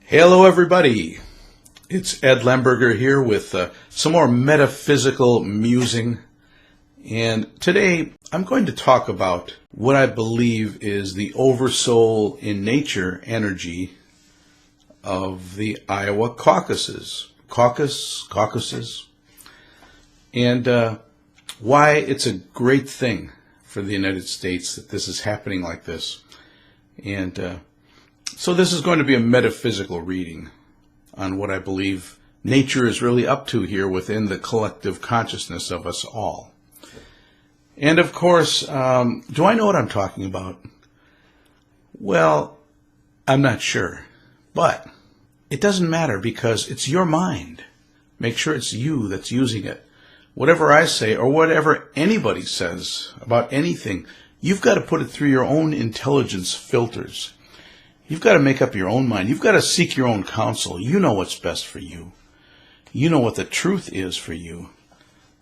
Hello everybody, it's Ed Lemberger here with some more metaphysical musing, and today I'm going to talk about what I believe is the oversoul in nature energy of the Iowa caucuses, and why it's a great thing for the United States that this is happening like this. And so this is going to be a metaphysical reading on what I believe nature is really up to here within the collective consciousness of us all. And of course, do I know what I'm talking about? Well, I'm not sure, but it doesn't matter because it's your mind. Make sure it's you that's using it. Whatever I say or whatever anybody says about anything, you've got to put it through your own intelligence filters. You've got to make up your own mind. You've got to seek your own counsel. You know what's best for you. You know what the truth is for you.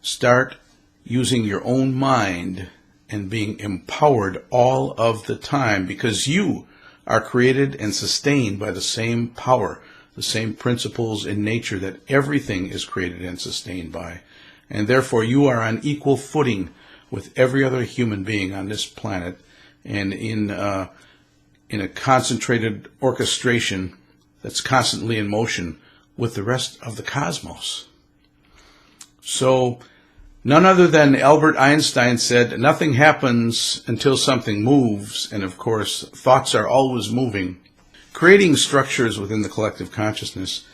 Start using your own mind and being empowered all of the time, because you are created and sustained by the same power, the same principles in nature that everything is created and sustained by. And therefore you are on equal footing with every other human being on this planet, and in a concentrated orchestration that's constantly in motion with the rest of the cosmos. So none other than Albert Einstein said, nothing happens until something moves, and of course thoughts are always moving, creating structures within the collective consciousness.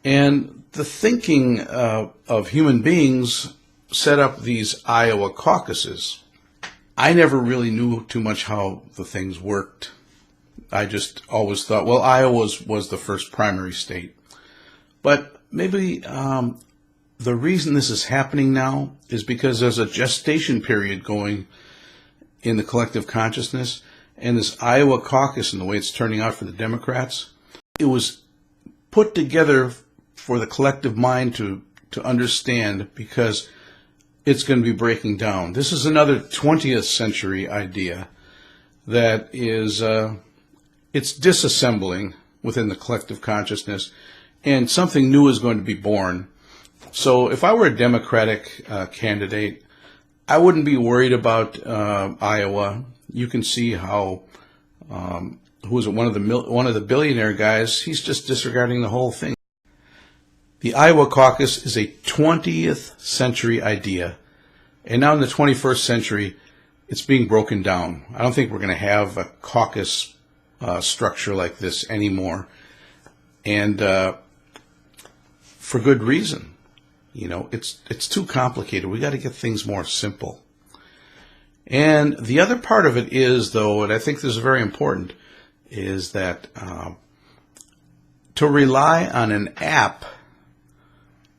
And the thinking of human beings set up these Iowa caucuses. I never really knew too much how the things worked. I just always thought, well, Iowa was the first primary state. But maybe the reason this is happening now is because there's a gestation period going in the collective consciousness, and this Iowa caucus and the way it's turning out for the Democrats, it was put together for the collective mind to understand, because it's going to be breaking down. This is another 20th century idea that is it's disassembling within the collective consciousness, and something new is going to be born. So if I were a Democratic candidate, I wouldn't be worried about Iowa. You can see how who is it? One of the billionaire guys. He's just disregarding the whole thing. The Iowa caucus is a 20th century idea, and now in the 21st century, it's being broken down. I don't think we're going to have a caucus structure like this anymore, and for good reason. You know, it's too complicated. We got to get things more simple. And the other part of it is, though, and I think this is very important, is that to rely on an app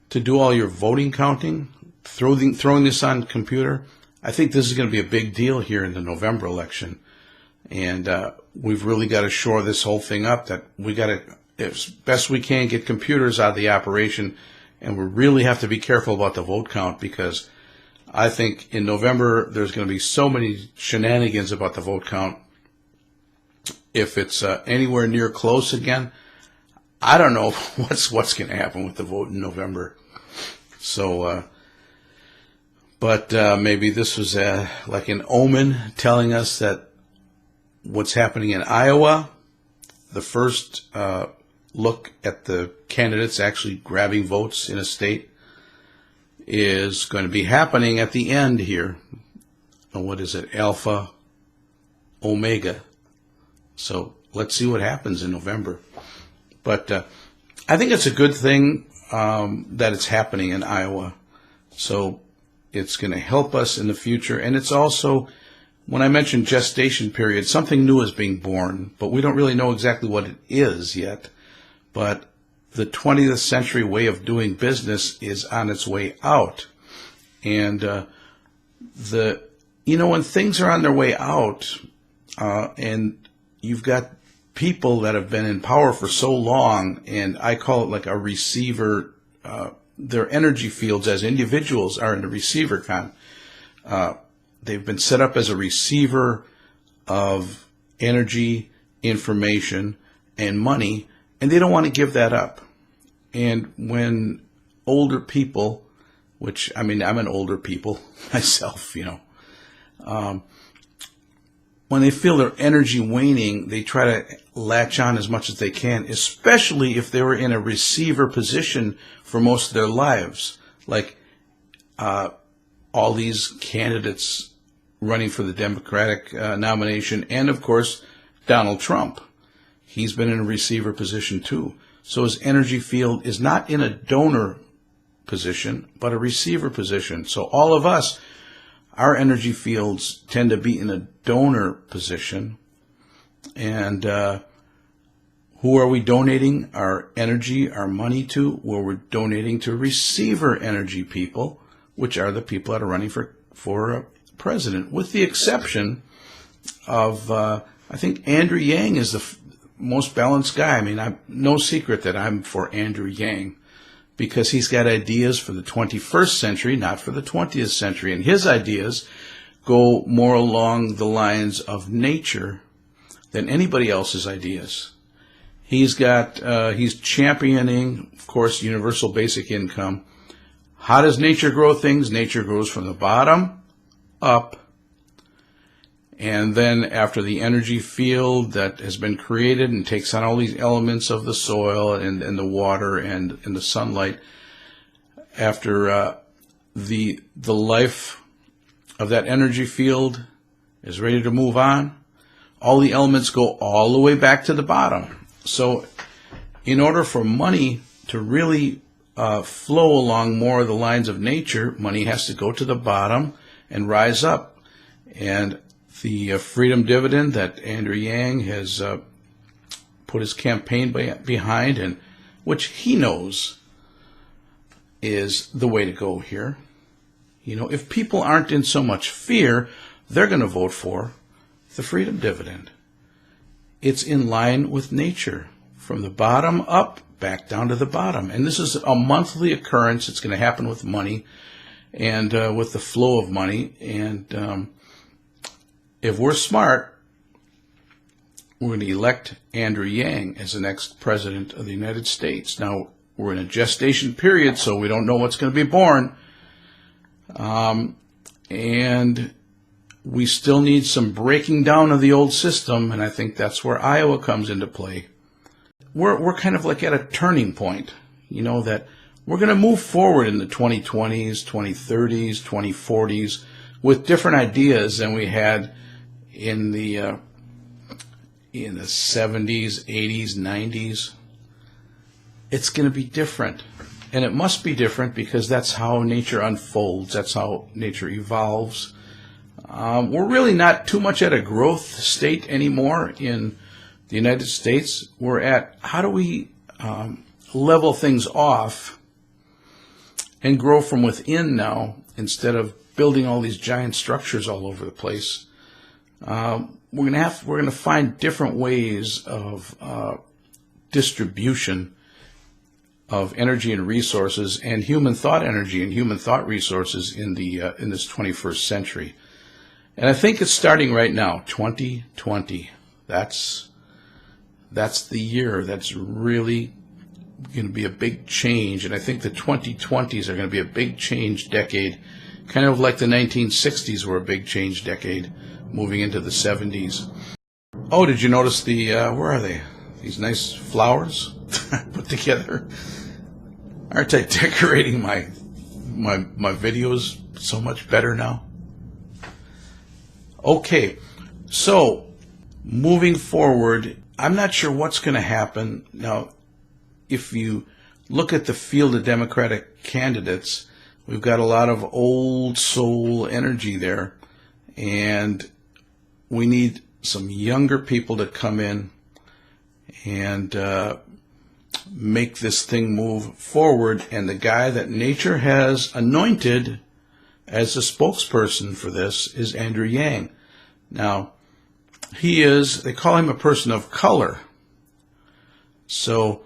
to do all your voting counting, throwing this on computer, I think this is going to be a big deal here in the November election. And we've really got to shore this whole thing up, that we got to, as best we can, get computers out of the operation, and we really have to be careful about the vote count, because I think in November there's going to be so many shenanigans about the vote count. If it's anywhere near close again, I don't know what's going to happen with the vote in November. So, but maybe this was like an omen telling us that what's happening in Iowa, the first look at the candidates actually grabbing votes in a state, is going to be happening at the end here. What is it? Alpha, Omega. So let's see what happens in November. But I think it's a good thing that it's happening in Iowa. So it's going to help us in the future. And it's also, when I mentioned gestation period, something new is being born, but we don't really know exactly what it is yet. But the 20th century way of doing business is on its way out. And when things are on their way out, and you've got people that have been in power for so long, and I call it like a receiver, their energy fields as individuals are in the receiver they've been set up as a receiver of energy, information, and money, And they don't want to give that up. And when older people, which, I mean, I'm an older people myself, when they feel their energy waning, they try to latch on as much as they can, especially if they were in a receiver position for most of their lives. Like all these candidates running for the Democratic nomination, and of course, Donald Trump. He's been in a receiver position too. So his energy field is not in a donor position, but a receiver position. So all of us, our energy fields tend to be in a donor position. And who are we donating our energy, our money to? Well, we're donating to receiver energy people, which are the people that are running for president, with the exception of, I think Andrew Yang is the most balanced guy. I mean, no secret that I'm for Andrew Yang, because he's got ideas for the 21st century, not for the 20th century. And his ideas go more along the lines of nature than anybody else's ideas. He's championing, of course, universal basic income. How does nature grow things? Nature grows from the bottom up. And then after the energy field that has been created and takes on all these elements of the soil and the water and the sunlight, after the life of that energy field is ready to move on, all the elements go all the way back to the bottom. So in order for money to really flow along more of the lines of nature, money has to go to the bottom and rise up. And the freedom dividend that Andrew Yang has put his campaign behind, and which he knows is the way to go here. If people aren't in so much fear, they're going to vote for the freedom dividend. It's in line with nature, from the bottom up, back down to the bottom. And this is a monthly occurrence. It's going to happen with money and with the flow of money. And if we're smart, we're going to elect Andrew Yang as the next president of the United States. Now, we're in a gestation period, so we don't know what's going to be born. And we still need some breaking down of the old system, and I think that's where Iowa comes into play. We're kind of like at a turning point, that we're going to move forward in the 2020s, 2030s, 2040s with different ideas than we had in the 70s, 80s, 90s. It's going to be different. And it must be different because that's how nature unfolds. That's how nature evolves. We're really not too much at a growth state anymore in the United States. We're at, how do we level things off and grow from within now instead of building all these giant structures all over the place? We're going to find different ways of distribution of energy and resources, and human thought energy and human thought resources in this 21st century. And I think it's starting right now, 2020. That's the year that's really going to be a big change. And I think the 2020s are going to be a big change decade, kind of like the 1960s were a big change decade, moving into the 70s. Oh, did you notice where are they? These nice flowers put together. Aren't I decorating my videos so much better now? Okay, so moving forward, I'm not sure what's going to happen. Now, if you look at the field of Democratic candidates, we've got a lot of old soul energy there, and we need some younger people to come in and make this thing move forward. And the guy that nature has anointed as a spokesperson for this is Andrew Yang. Now, they call him a person of color. So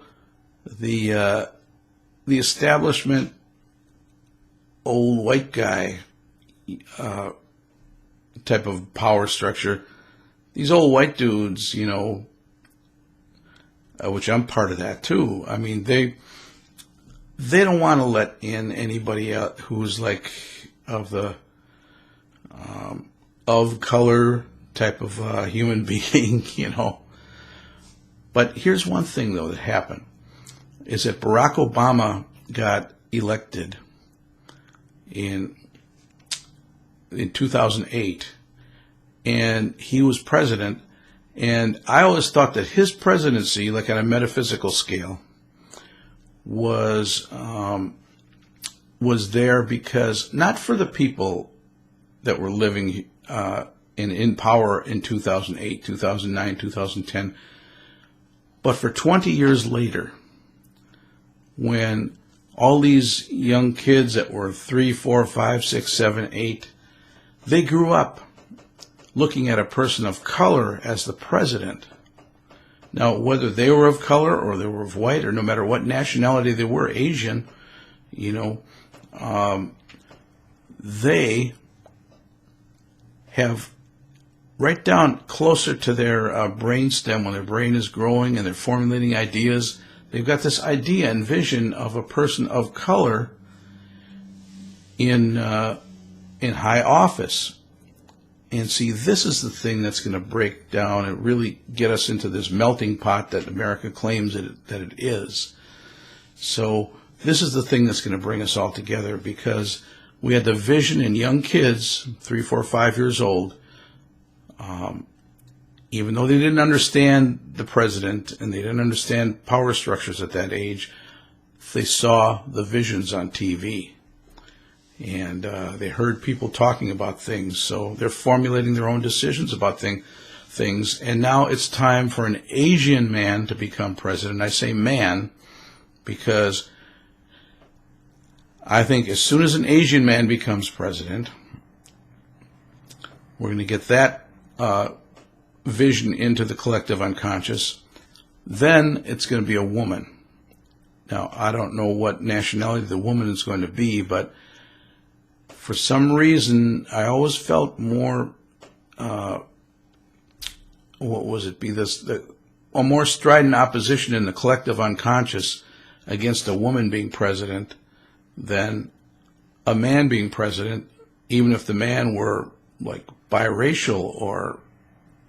the establishment old white guy type of power structure, these old white dudes, which I'm part of that too. I mean, they don't want to let in anybody out who's like of the of color type of human being, you know. But here's one thing, though, that happened, is that Barack Obama got elected in 2008, and he was president, and I always thought that his presidency, like on a metaphysical scale, was there because, not for the people that were living in power in 2008, 2009, 2010, but for 20 years later, when all these young kids that were 3, 4, 5, 6, 7, 8, they grew up looking at a person of color as the president. Now, whether they were of color or they were of white, or no matter what nationality they were, Asian, you know, they have right down closer to their brainstem, when their brain is growing and they're formulating ideas, they've got this idea and vision of a person of color in high office. And see, this is the thing that's going to break down and really get us into this melting pot that America claims that it is. So this is the thing that's going to bring us all together, because we had the vision in young kids, 3, 4, 5 years old, even though they didn't understand the president and they didn't understand power structures at that age, they saw the visions on TV. And they heard people talking about things, so they're formulating their own decisions about things. And now it's time for an Asian man to become president. I say man because I think as soon as an Asian man becomes president, we're going to get that vision into the collective unconscious. Then it's going to be a woman. Now, I don't know what nationality the woman is going to be, but for some reason, I always felt more, a more strident opposition in the collective unconscious against a woman being president than a man being president, even if the man were like biracial or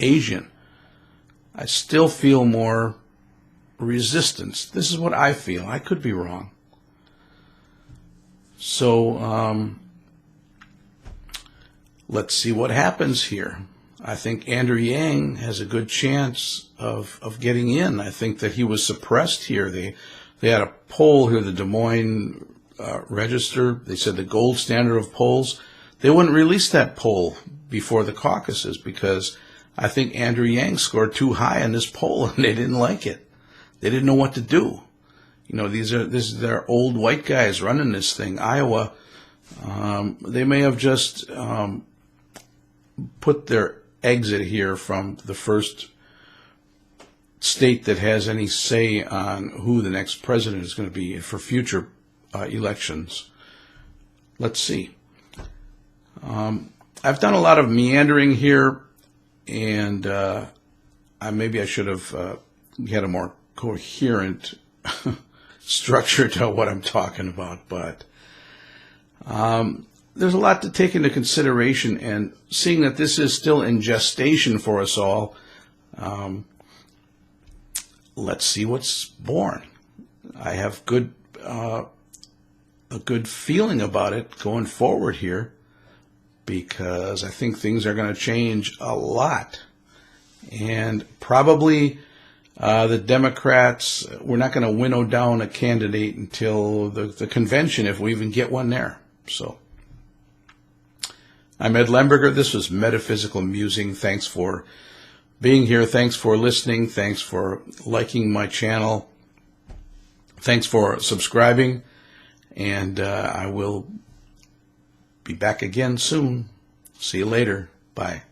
Asian. I still feel more resistance. This is what I feel. I could be wrong. So, let's see what happens here. I think Andrew Yang has a good chance of getting in. I think that he was suppressed here. They had a poll here, the Des Moines Register. They said the gold standard of polls. They wouldn't release that poll before the caucuses because I think Andrew Yang scored too high on this poll and they didn't like it. They didn't know what to do. You know, this is their old white guys running this thing. Iowa, they may have just put their exit here from the first state that has any say on who the next president is going to be for future elections. Let's see. I've done a lot of meandering here, and maybe I should have had a more coherent structure to what I'm talking about, but there's a lot to take into consideration, and seeing that this is still in gestation for us all, let's see what's born. I have a good feeling about it going forward here, because I think things are going to change a lot. And probably the Democrats, we're not going to winnow down a candidate until the convention, if we even get one there. So I'm Ed Lemberger. This was Metaphysical Musing. Thanks for being here. Thanks for listening. Thanks for liking my channel. Thanks for subscribing. And I will be back again soon. See you later. Bye.